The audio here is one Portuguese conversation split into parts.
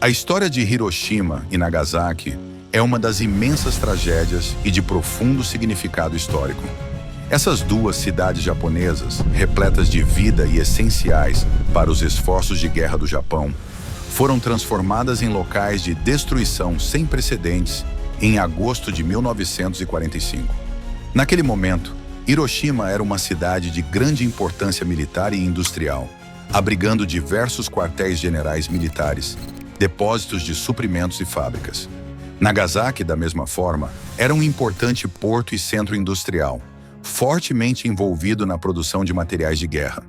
A história de Hiroshima e Nagasaki é uma das imensas tragédias e de profundo significado histórico. Essas duas cidades japonesas, repletas de vida e essenciais para os esforços de guerra do Japão, foram transformadas em locais de destruição sem precedentes em agosto de 1945. Naquele momento, Hiroshima era uma cidade de grande importância militar e industrial, abrigando diversos quartéis generais militares, depósitos de suprimentos e fábricas. Nagasaki, da mesma forma, era um importante porto e centro industrial, fortemente envolvido na produção de materiais de guerra.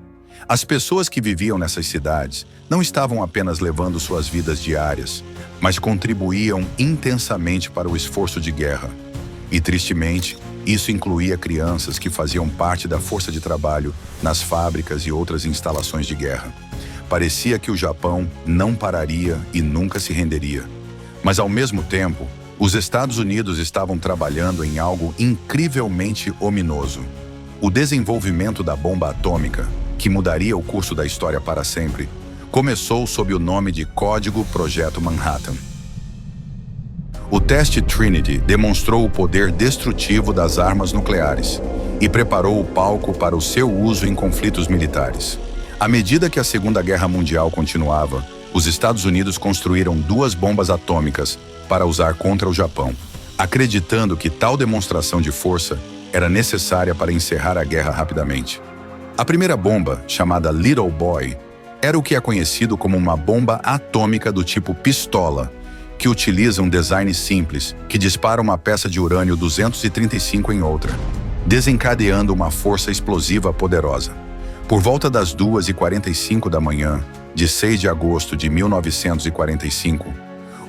As pessoas que viviam nessas cidades não estavam apenas levando suas vidas diárias, mas contribuíam intensamente para o esforço de guerra. E, tristemente, isso incluía crianças que faziam parte da força de trabalho nas fábricas e outras instalações de guerra. Parecia que o Japão não pararia e nunca se renderia. Mas, ao mesmo tempo, os Estados Unidos estavam trabalhando em algo incrivelmente ominoso: o desenvolvimento da bomba atômica, que mudaria o curso da história para sempre, começou sob o nome de Código Projeto Manhattan. O teste Trinity demonstrou o poder destrutivo das armas nucleares e preparou o palco para o seu uso em conflitos militares. À medida que a Segunda Guerra Mundial continuava, os Estados Unidos construíram 2 bombas atômicas para usar contra o Japão, acreditando que tal demonstração de força era necessária para encerrar a guerra rapidamente. A primeira bomba, chamada Little Boy, era o que é conhecido como uma bomba atômica do tipo pistola, que utiliza um design simples que dispara uma peça de urânio-235 em outra, desencadeando uma força explosiva poderosa. Por volta das 2h45 da manhã, de 6 de agosto de 1945,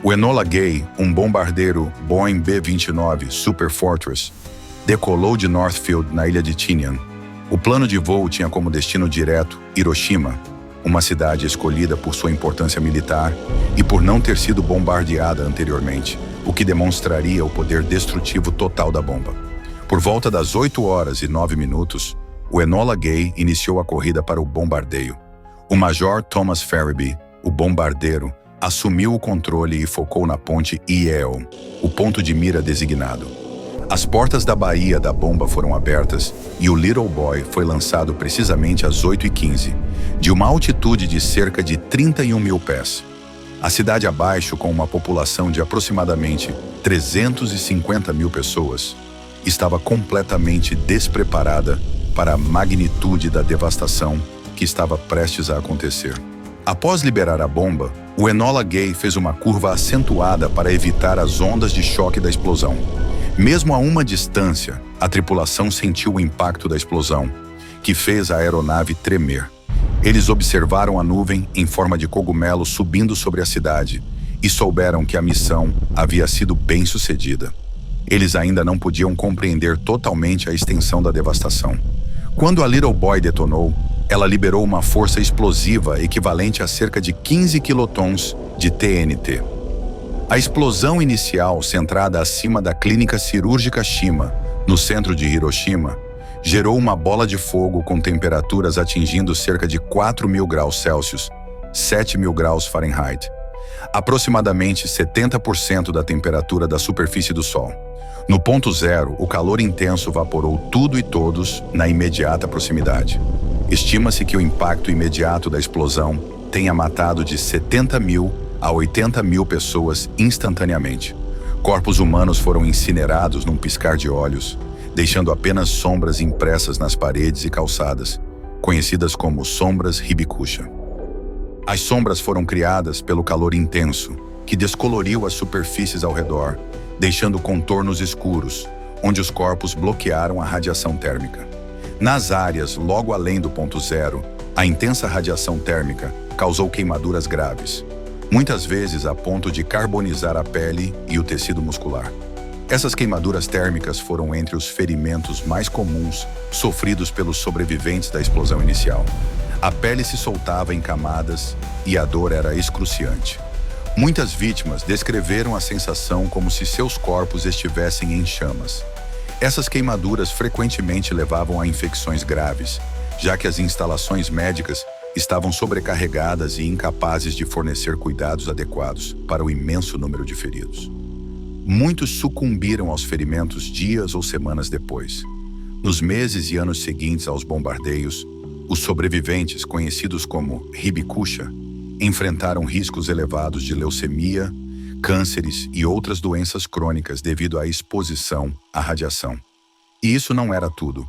o Enola Gay, um bombardeiro Boeing B-29 Super Fortress, decolou de Northfield, na ilha de Tinian. O plano de voo tinha como destino direto Hiroshima, uma cidade escolhida por sua importância militar e por não ter sido bombardeada anteriormente, o que demonstraria o poder destrutivo total da bomba. Por volta das 8h09, o Enola Gay iniciou a corrida para o bombardeio. O Major Thomas Farraby, o bombardeiro, assumiu o controle e focou na ponte Yeo, o ponto de mira designado. As portas da baía da bomba foram abertas e o Little Boy foi lançado precisamente às 8h15, de uma altitude de cerca de 31 mil pés. A cidade abaixo, com uma população de aproximadamente 350 mil pessoas, estava completamente despreparada para a magnitude da devastação que estava prestes a acontecer. Após liberar a bomba, o Enola Gay fez uma curva acentuada para evitar as ondas de choque da explosão. Mesmo a uma distância, a tripulação sentiu o impacto da explosão, que fez a aeronave tremer. Eles observaram a nuvem em forma de cogumelo subindo sobre a cidade e souberam que a missão havia sido bem-sucedida. Eles ainda não podiam compreender totalmente a extensão da devastação. Quando a Little Boy detonou, ela liberou uma força explosiva equivalente a cerca de 15 quilotons de TNT. A explosão inicial, centrada acima da clínica cirúrgica Shima, no centro de Hiroshima, gerou uma bola de fogo com temperaturas atingindo cerca de 4.000 graus Celsius, 7.000 graus Fahrenheit, aproximadamente 70% da temperatura da superfície do Sol. No ponto zero, o calor intenso vaporou tudo e todos na imediata proximidade. Estima-se que o impacto imediato da explosão tenha matado de 70.000 a 80.000 pessoas instantaneamente. Corpos humanos foram incinerados num piscar de olhos, deixando apenas sombras impressas nas paredes e calçadas, conhecidas como sombras Hibikusha. As sombras foram criadas pelo calor intenso, que descoloriu as superfícies ao redor, deixando contornos escuros, onde os corpos bloquearam a radiação térmica. Nas áreas logo além do ponto zero, a intensa radiação térmica causou queimaduras graves, muitas vezes a ponto de carbonizar a pele e o tecido muscular. Essas queimaduras térmicas foram entre os ferimentos mais comuns sofridos pelos sobreviventes da explosão inicial. A pele se soltava em camadas e a dor era excruciante. Muitas vítimas descreveram a sensação como se seus corpos estivessem em chamas. Essas queimaduras frequentemente levavam a infecções graves, já que as instalações médicas estavam sobrecarregadas e incapazes de fornecer cuidados adequados para o imenso número de feridos. Muitos sucumbiram aos ferimentos dias ou semanas depois. Nos meses e anos seguintes aos bombardeios, os sobreviventes, conhecidos como Hibakusha, enfrentaram riscos elevados de leucemia, cânceres e outras doenças crônicas devido à exposição à radiação. E isso não era tudo.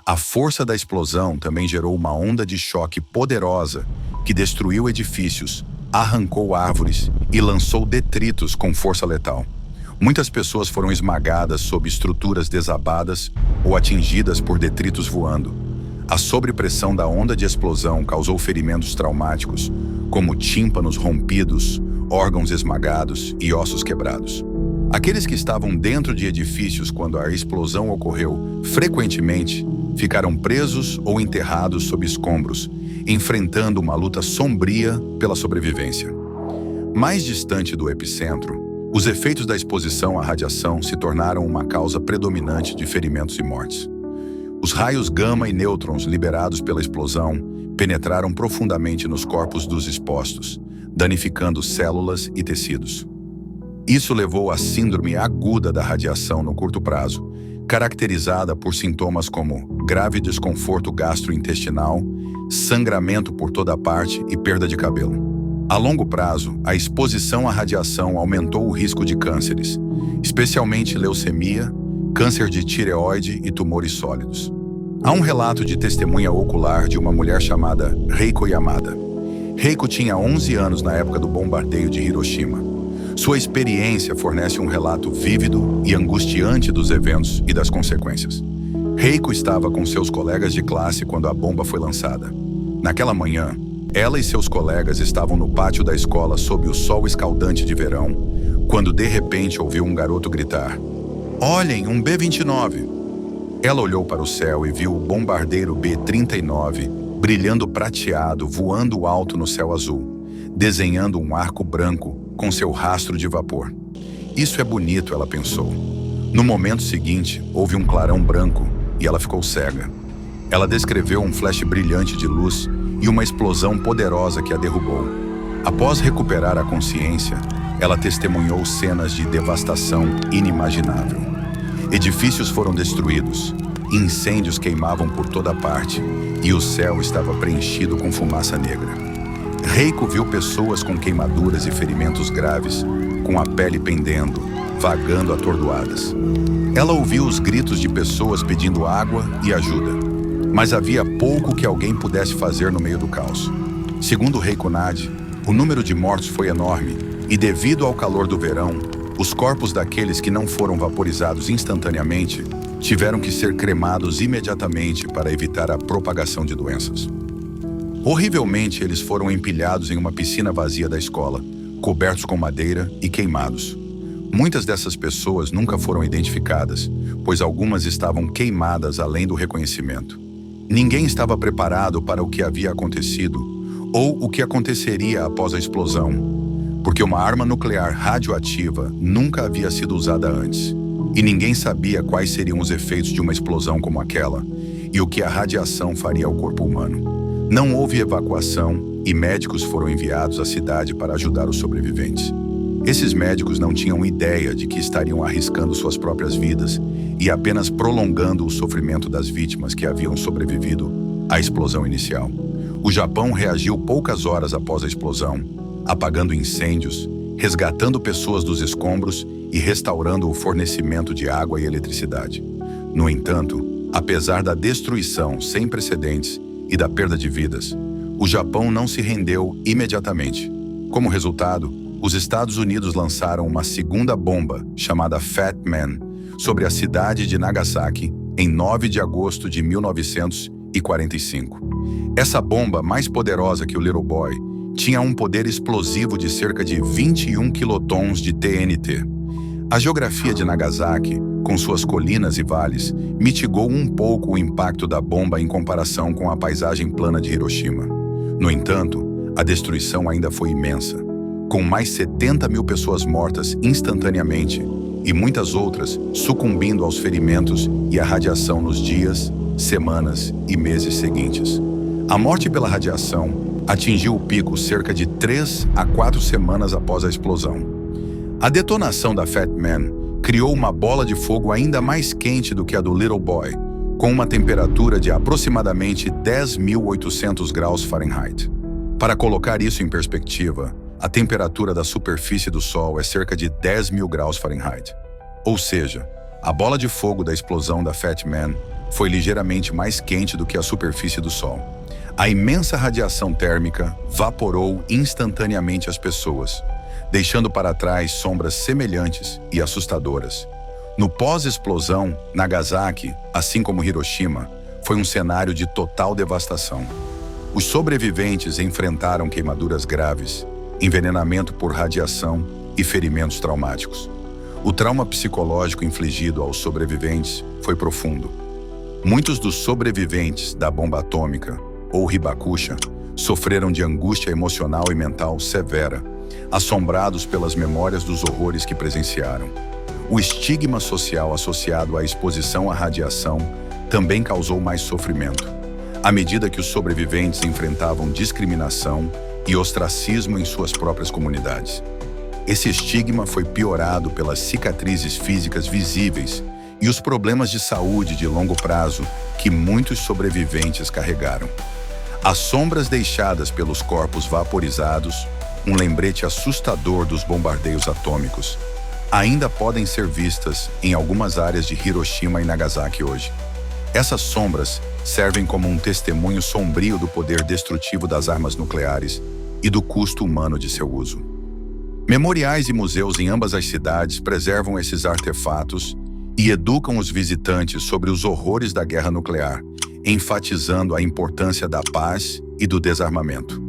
A força da explosão também gerou uma onda de choque poderosa que destruiu edifícios, arrancou árvores e lançou detritos com força letal. Muitas pessoas foram esmagadas sob estruturas desabadas ou atingidas por detritos voando. A sobrepressão da onda de explosão causou ferimentos traumáticos, como tímpanos rompidos, órgãos esmagados e ossos quebrados. Aqueles que estavam dentro de edifícios quando a explosão ocorreu, frequentemente, ficaram presos ou enterrados sob escombros, enfrentando uma luta sombria pela sobrevivência. Mais distante do epicentro, os efeitos da exposição à radiação se tornaram uma causa predominante de ferimentos e mortes. Os raios gama e nêutrons liberados pela explosão penetraram profundamente nos corpos dos expostos, danificando células e tecidos. Isso levou à síndrome aguda da radiação no curto prazo, caracterizada por sintomas como grave desconforto gastrointestinal, sangramento por toda parte e perda de cabelo. A longo prazo, a exposição à radiação aumentou o risco de cânceres, especialmente leucemia, câncer de tireoide e tumores sólidos. Há um relato de testemunha ocular de uma mulher chamada Reiko Yamada. Reiko tinha 11 anos na época do bombardeio de Hiroshima. Sua experiência fornece um relato vívido e angustiante dos eventos e das consequências. Reiko estava com seus colegas de classe quando a bomba foi lançada. Naquela manhã, ela e seus colegas estavam no pátio da escola sob o sol escaldante de verão, quando de repente ouviu um garoto gritar: "Olhem, um B-29! Ela olhou para o céu e viu o bombardeiro B-39 brilhando prateado, voando alto no céu azul, desenhando um arco branco com seu rastro de vapor. Isso é bonito, ela pensou. No momento seguinte, houve um clarão branco e ela ficou cega. Ela descreveu um flash brilhante de luz e uma explosão poderosa que a derrubou. Após recuperar a consciência, ela testemunhou cenas de devastação inimaginável. Edifícios foram destruídos, incêndios queimavam por toda parte e o céu estava preenchido com fumaça negra. Reiko viu pessoas com queimaduras e ferimentos graves, com a pele pendendo, vagando atordoadas. Ela ouviu os gritos de pessoas pedindo água e ajuda, mas havia pouco que alguém pudesse fazer no meio do caos. Segundo Reiko Nadi, o número de mortos foi enorme e, devido ao calor do verão, os corpos daqueles que não foram vaporizados instantaneamente tiveram que ser cremados imediatamente para evitar a propagação de doenças. Horrivelmente, eles foram empilhados em uma piscina vazia da escola, cobertos com madeira e queimados. Muitas dessas pessoas nunca foram identificadas, pois algumas estavam queimadas além do reconhecimento. Ninguém estava preparado para o que havia acontecido ou o que aconteceria após a explosão, porque uma arma nuclear radioativa nunca havia sido usada antes, e ninguém sabia quais seriam os efeitos de uma explosão como aquela e o que a radiação faria ao corpo humano. Não houve evacuação e médicos foram enviados à cidade para ajudar os sobreviventes. Esses médicos não tinham ideia de que estariam arriscando suas próprias vidas e apenas prolongando o sofrimento das vítimas que haviam sobrevivido à explosão inicial. O Japão reagiu poucas horas após a explosão, apagando incêndios, resgatando pessoas dos escombros e restaurando o fornecimento de água e eletricidade. No entanto, apesar da destruição sem precedentes e da perda de vidas, o Japão não se rendeu imediatamente. Como resultado, os Estados Unidos lançaram uma segunda bomba, chamada Fat Man, sobre a cidade de Nagasaki em 9 de agosto de 1945. Essa bomba, mais poderosa que o Little Boy, tinha um poder explosivo de cerca de 21 quilotons de TNT. A geografia de Nagasaki, com suas colinas e vales, mitigou um pouco o impacto da bomba em comparação com a paisagem plana de Hiroshima. No entanto, a destruição ainda foi imensa, com mais 70 mil pessoas mortas instantaneamente e muitas outras sucumbindo aos ferimentos e à radiação nos dias, semanas e meses seguintes. A morte pela radiação atingiu o pico cerca de 3 a 4 semanas após a explosão. A detonação da Fat Man criou uma bola de fogo ainda mais quente do que a do Little Boy, com uma temperatura de aproximadamente 10.800 graus Fahrenheit. Para colocar isso em perspectiva, a temperatura da superfície do Sol é cerca de 10.000 graus Fahrenheit. Ou seja, a bola de fogo da explosão da Fat Man foi ligeiramente mais quente do que a superfície do Sol. A imensa radiação térmica vaporou instantaneamente as pessoas, deixando para trás sombras semelhantes e assustadoras. No pós-explosão, Nagasaki, assim como Hiroshima, foi um cenário de total devastação. Os sobreviventes enfrentaram queimaduras graves, envenenamento por radiação e ferimentos traumáticos. O trauma psicológico infligido aos sobreviventes foi profundo. Muitos dos sobreviventes da bomba atômica, ou Hibakusha, sofreram de angústia emocional e mental severa, assombrados pelas memórias dos horrores que presenciaram. O estigma social associado à exposição à radiação também causou mais sofrimento, à medida que os sobreviventes enfrentavam discriminação e ostracismo em suas próprias comunidades. Esse estigma foi piorado pelas cicatrizes físicas visíveis e os problemas de saúde de longo prazo que muitos sobreviventes carregaram. As sombras deixadas pelos corpos vaporizados, um lembrete assustador dos bombardeios atômicos, ainda podem ser vistas em algumas áreas de Hiroshima e Nagasaki hoje. Essas sombras servem como um testemunho sombrio do poder destrutivo das armas nucleares e do custo humano de seu uso. Memoriais e museus em ambas as cidades preservam esses artefatos e educam os visitantes sobre os horrores da guerra nuclear, enfatizando a importância da paz e do desarmamento.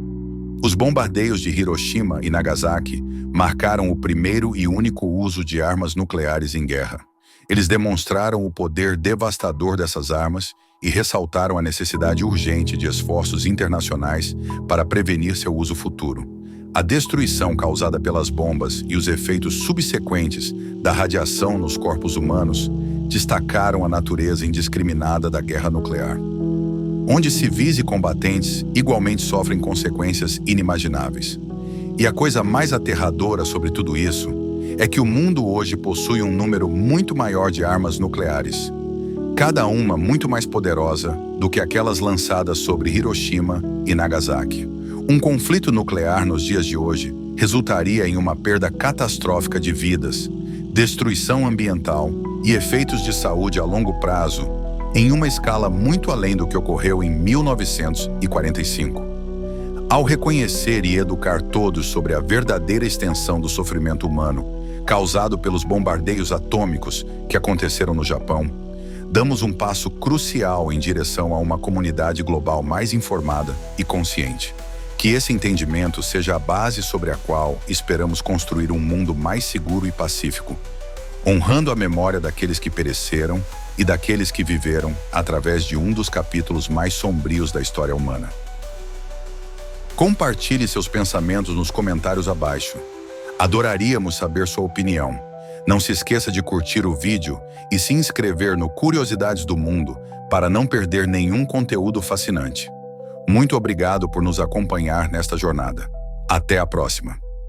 Os bombardeios de Hiroshima e Nagasaki marcaram o primeiro e único uso de armas nucleares em guerra. Eles demonstraram o poder devastador dessas armas e ressaltaram a necessidade urgente de esforços internacionais para prevenir seu uso futuro. A destruição causada pelas bombas e os efeitos subsequentes da radiação nos corpos humanos destacaram a natureza indiscriminada da guerra nuclear, onde civis e combatentes igualmente sofrem consequências inimagináveis. E a coisa mais aterradora sobre tudo isso é que o mundo hoje possui um número muito maior de armas nucleares, cada uma muito mais poderosa do que aquelas lançadas sobre Hiroshima e Nagasaki. Um conflito nuclear nos dias de hoje resultaria em uma perda catastrófica de vidas, destruição ambiental e efeitos de saúde a longo prazo, em uma escala muito além do que ocorreu em 1945. Ao reconhecer e educar todos sobre a verdadeira extensão do sofrimento humano causado pelos bombardeios atômicos que aconteceram no Japão, damos um passo crucial em direção a uma comunidade global mais informada e consciente. Que esse entendimento seja a base sobre a qual esperamos construir um mundo mais seguro e pacífico, honrando a memória daqueles que pereceram e daqueles que viveram através de um dos capítulos mais sombrios da história humana. Compartilhe seus pensamentos nos comentários abaixo. Adoraríamos saber sua opinião. Não se esqueça de curtir o vídeo e se inscrever no Curiosidades do Mundo para não perder nenhum conteúdo fascinante. Muito obrigado por nos acompanhar nesta jornada. Até a próxima!